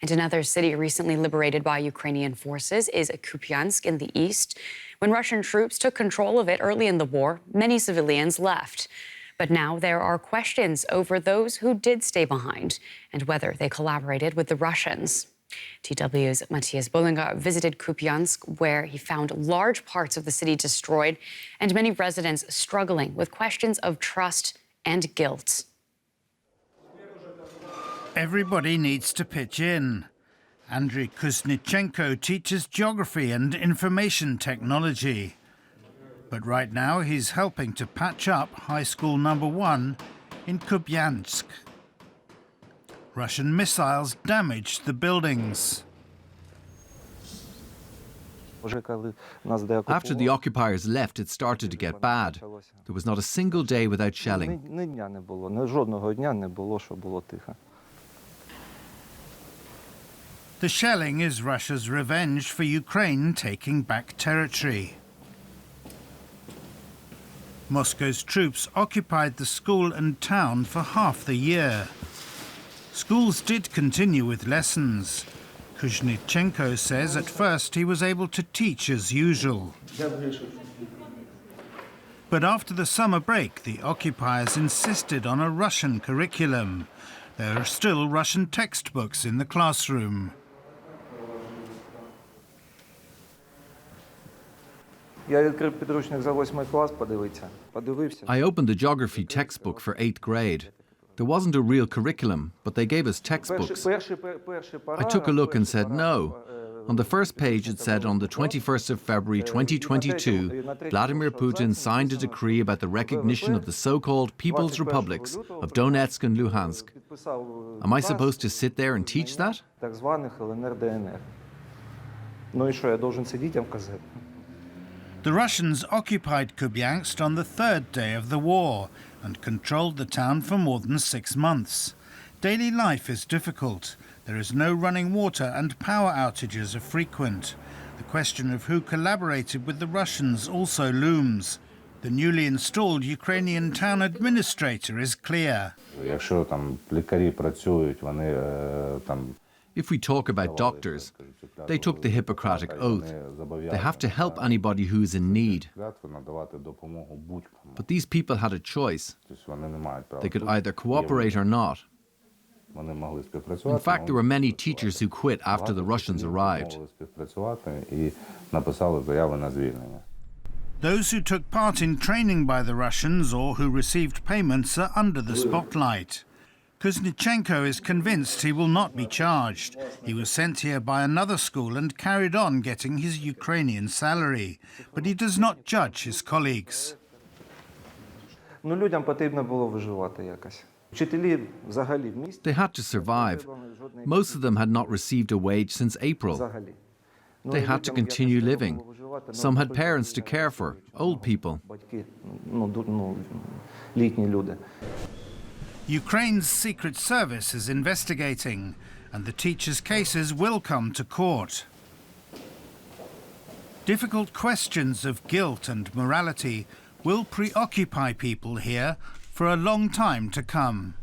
And another city recently liberated by Ukrainian forces is Kupiansk in the east. When Russian troops took control of it early in the war, many civilians left. But now there are questions over those who did stay behind and whether they collaborated with the Russians. TW's Mathias Bölinger visited Kupiansk, where he found large parts of the city destroyed and many residents struggling with questions of trust and guilt. Everybody needs to pitch in. Andriy Kuznichenko teaches geography and information technology. But right now he's helping to patch up High School number 1 in Kupiansk. Russian missiles damaged the buildings. After the occupiers left, it started to get bad. There was not a single day without shelling. The shelling is Russia's revenge for Ukraine taking back territory. Moscow's troops occupied the school and town for half the year. Schools did continue with lessons. Kuznichenko says at first he was able to teach as usual. But after the summer break, the occupiers insisted on a Russian curriculum. There are still Russian textbooks in the classroom. I opened the geography textbook for 8th grade. There wasn't a real curriculum, but they gave us textbooks. I took a look and said no. On the first page it said on the 21st of February 2022, Vladimir Putin signed a decree about the recognition of the so-called People's Republics of Donetsk and Luhansk. Am I supposed to sit there and teach that? The Russians occupied Kupiansk on the 3rd day of the war and controlled the town for more than 6 months. Daily life is difficult. There is no running water and power outages are frequent. The question of who collaborated with the Russians also looms. The newly installed Ukrainian town administrator is clear. If we talk about doctors, they took the Hippocratic Oath. They have to help anybody who's in need. But these people had a choice. They could either cooperate or not. In fact, there were many teachers who quit after the Russians arrived. Those who took part in training by the Russians or who received payments are under the spotlight. Kuznichenko is convinced he will not be charged. He was sent here by another school and carried on getting his Ukrainian salary. But he does not judge his colleagues. They had to survive. Most of them had not received a wage since April. They had to continue living. Some had parents to care for, old people. Ukraine's Secret Service is investigating, and the teachers' cases will come to court. Difficult questions of guilt and morality will preoccupy people here for a long time to come.